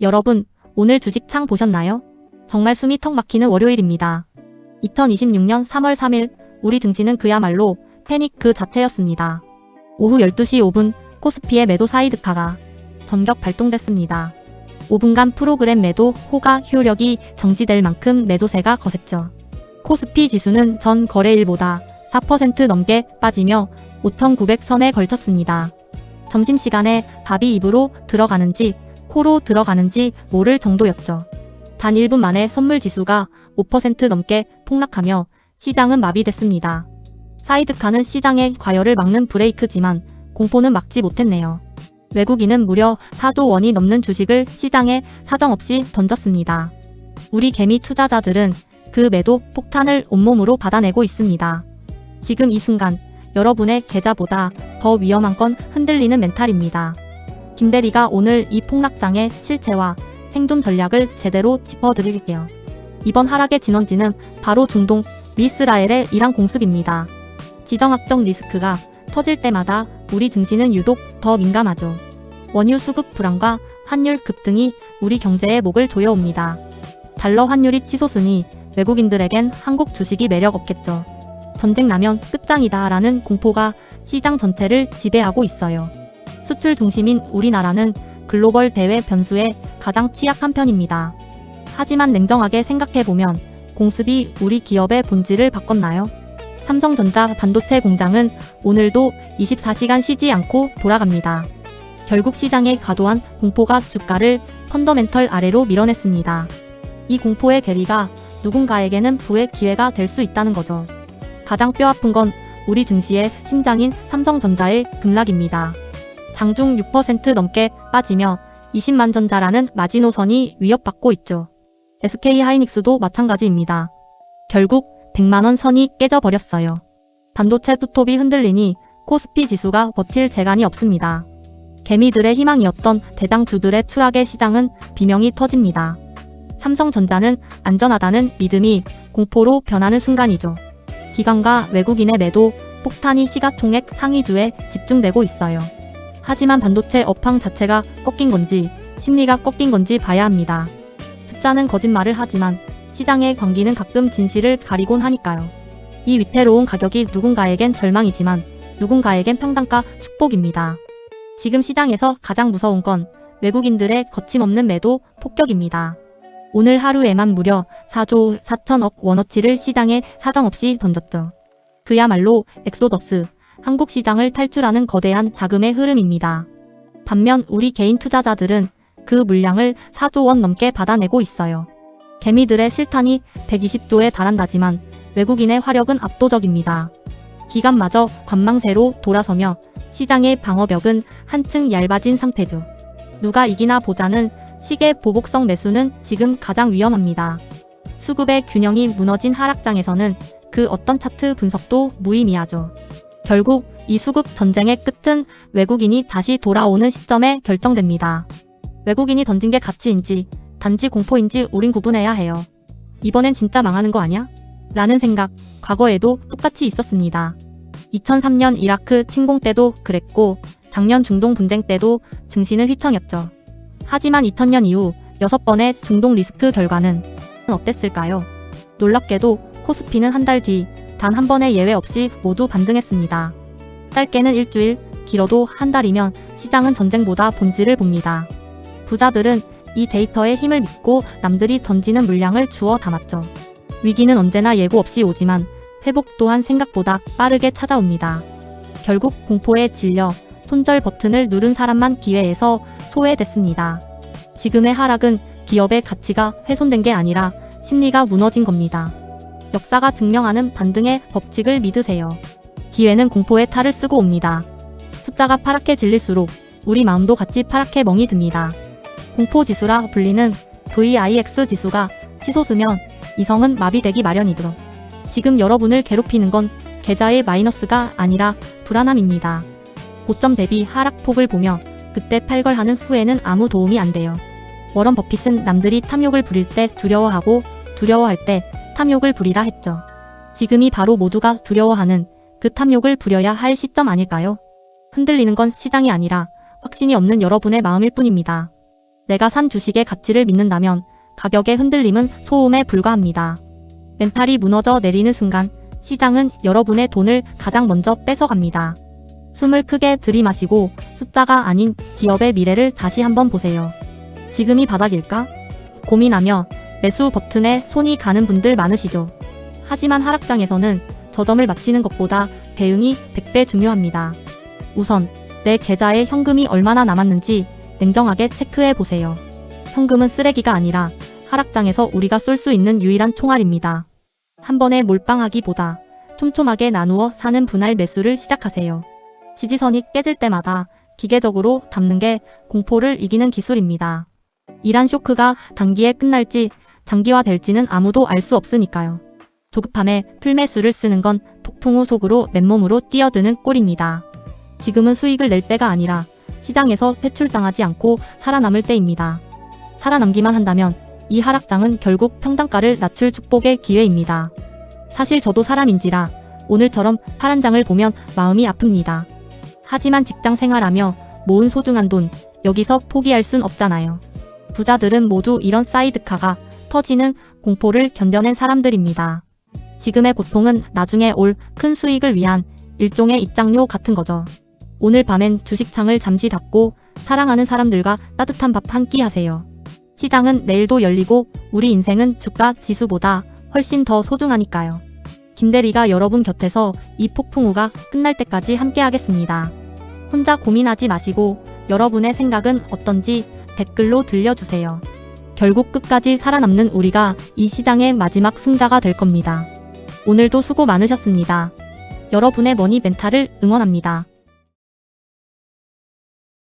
여러분, 오늘 주식창 보셨나요? 정말 숨이 턱 막히는 월요일입니다. 2026년 3월 3일 우리 증시는 그야말로 패닉 그 자체였습니다. 오후 12시 5분 코스피의 매도 사이드카가 전격 발동됐습니다. 5분간 프로그램 매도 호가 효력이 정지될 만큼 매도세가 거셌죠. 코스피 지수는 전 거래일보다 4% 넘게 빠지며 5,900선에 걸쳤습니다. 점심시간에 밥이 입으로 들어가는지 코로 들어가는지 모를 정도였죠. 단 1분 만에 선물지수가 5% 넘게 폭락하며 시장은 마비됐습니다. 사이드카는 시장의 과열을 막는 브레이크지만 공포는 막지 못했네요. 외국인은 무려 4조 원이 넘는 주식을 시장에 사정없이 던졌습니다. 우리 개미 투자자들은 그 매도 폭탄을 온몸으로 받아내고 있습니다. 지금 이 순간 여러분의 계좌보다 더 위험한 건 흔들리는 멘탈입니다. 김대리가 오늘 이 폭락장의 실체와 생존 전략을 제대로 짚어드릴게요. 이번 하락의 진원지는 바로 중동, 이스라엘의 이란 공습입니다. 지정학적 리스크가 터질 때마다 우리 증시는 유독 더 민감하죠. 원유 수급 불안과 환율 급등이 우리 경제의 목을 조여옵니다. 달러 환율이 치솟으니 외국인들에겐 한국 주식이 매력 없겠죠. 전쟁 나면 끝장이다 라는 공포가 시장 전체를 지배하고 있어요. 수출 중심인 우리나라는 글로벌 대외 변수에 가장 취약한 편입니다. 하지만 냉정하게 생각해보면 공습이 우리 기업의 본질을 바꿨나요? 삼성전자 반도체 공장은 오늘도 24시간 쉬지 않고 돌아갑니다. 결국 시장의 과도한 공포가 주가를 펀더멘털 아래로 밀어냈습니다. 이 공포의 괴리가 누군가에게는 부의 기회가 될 수 있다는 거죠. 가장 뼈아픈 건 우리 증시의 심장인 삼성전자의 급락입니다. 장중 6% 넘게 빠지며 20만 전자라는 마지노선이 위협받고 있죠. SK하이닉스도 마찬가지입니다. 결국 100만원 선이 깨져버렸어요. 반도체 투톱이 흔들리니 코스피 지수가 버틸 재간이 없습니다. 개미들의 희망이었던 대장주들의 추락에 시장은 비명이 터집니다. 삼성전자는 안전하다는 믿음이 공포로 변하는 순간이죠. 기관과 외국인의 매도 폭탄이 시가총액 상위주에 집중되고 있어요. 하지만 반도체 업황 자체가 꺾인 건지 심리가 꺾인 건지 봐야 합니다. 숫자는 거짓말을 하지만 시장의 광기는 가끔 진실을 가리곤 하니까요. 이 위태로운 가격이 누군가에겐 절망이지만 누군가에겐 평단가 축복입니다. 지금 시장에서 가장 무서운 건 외국인들의 거침없는 매도 폭격입니다. 오늘 하루에만 무려 4조 4천억 원어치를 시장에 사정없이 던졌죠. 그야말로 엑소더스, 한국 시장을 탈출하는 거대한 자금의 흐름입니다. 반면 우리 개인 투자자들은 그 물량을 4조 원 넘게 받아내고 있어요. 개미들의 실탄이 120조에 달한다지만 외국인의 화력은 압도적입니다. 기관마저 관망세로 돌아서며 시장의 방어벽은 한층 얇아진 상태죠. 누가 이기나 보자는 식의 보복성 매수는 지금 가장 위험합니다. 수급의 균형이 무너진 하락장에서는 그 어떤 차트 분석도 무의미하죠. 결국 이 수급 전쟁의 끝은 외국인이 다시 돌아오는 시점에 결정됩니다. 외국인이 던진 게 가치인지 단지 공포인지 우린 구분해야 해요. 이번엔 진짜 망하는 거 아냐? 라는 생각, 과거에도 똑같이 있었습니다. 2003년 이라크 침공 때도 그랬고 작년 중동 분쟁 때도 증시는 휘청였죠. 하지만 2000년 이후 6번의 중동 리스크 결과는 어땠을까요? 놀랍게도 코스피는 한 달 뒤 단 한 번의 예외 없이 모두 반등했습니다. 짧게는 일주일, 길어도 한 달이면 시장은 전쟁보다 본질을 봅니다. 부자들은 이 데이터의 힘을 믿고 남들이 던지는 물량을 주워 담았죠. 위기는 언제나 예고 없이 오지만 회복 또한 생각보다 빠르게 찾아옵니다. 결국 공포에 질려 손절 버튼을 누른 사람만 기회에서 소외됐습니다. 지금의 하락은 기업의 가치가 훼손된 게 아니라 심리가 무너진 겁니다. 역사가 증명하는 반등의 법칙을 믿으세요. 기회는 공포의 탈을 쓰고 옵니다. 숫자가 파랗게 질릴수록 우리 마음도 같이 파랗게 멍이 듭니다. 공포지수라 불리는 VIX 지수가 치솟으면 이성은 마비되기 마련이죠. 지금 여러분을 괴롭히는 건 계좌의 마이너스가 아니라 불안함입니다. 고점 대비 하락폭을 보며 그때 팔걸하는 후에는 아무 도움이 안 돼요. 워런 버핏은 남들이 탐욕을 부릴 때 두려워하고 두려워할 때 탐욕을 부리라 했죠. 지금이 바로 모두가 두려워하는 그 탐욕을 부려야 할 시점 아닐까요? 흔들리는 건 시장이 아니라 확신이 없는 여러분의 마음일 뿐입니다. 내가 산 주식의 가치를 믿는다면 가격의 흔들림은 소음에 불과합니다. 멘탈이 무너져 내리는 순간 시장은 여러분의 돈을 가장 먼저 뺏어갑니다. 숨을 크게 들이마시고 숫자가 아닌 기업의 미래를 다시 한번 보세요. 지금이 바닥일까? 고민하며 매수 버튼에 손이 가는 분들 많으시죠? 하지만 하락장에서는 저점을 맞히는 것보다 대응이 100배 중요합니다. 우선 내 계좌에 현금이 얼마나 남았는지 냉정하게 체크해 보세요. 현금은 쓰레기가 아니라 하락장에서 우리가 쏠 수 있는 유일한 총알입니다. 한 번에 몰빵하기보다 촘촘하게 나누어 사는 분할 매수를 시작하세요. 지지선이 깨질 때마다 기계적으로 담는 게 공포를 이기는 기술입니다. 이란 쇼크가 단기에 끝날지 장기화될지는 아무도 알 수 없으니까요. 조급함에 풀매수를 쓰는 건 폭풍 후 속으로 맨몸으로 뛰어드는 꼴입니다. 지금은 수익을 낼 때가 아니라 시장에서 퇴출당하지 않고 살아남을 때입니다. 살아남기만 한다면 이 하락장은 결국 평단가를 낮출 축복의 기회입니다. 사실 저도 사람인지라 오늘처럼 파란 장을 보면 마음이 아픕니다. 하지만 직장 생활하며 모은 소중한 돈, 여기서 포기할 순 없잖아요. 부자들은 모두 이런 사이드카가 터지는 공포를 견뎌낸 사람들입니다. 지금의 고통은 나중에 올 큰 수익을 위한 일종의 입장료 같은 거죠. 오늘 밤엔 주식창을 잠시 닫고 사랑하는 사람들과 따뜻한 밥 한 끼 하세요. 시장은 내일도 열리고 우리 인생은 주가 지수보다 훨씬 더 소중하니까요. 김대리가 여러분 곁에서 이 폭풍우가 끝날 때까지 함께 하겠습니다. 혼자 고민하지 마시고 여러분의 생각은 어떤지 댓글로 들려주세요. 결국 끝까지 살아남는 우리가 이 시장의 마지막 승자가 될 겁니다. 오늘도 수고 많으셨습니다. 여러분의 머니 멘탈을 응원합니다.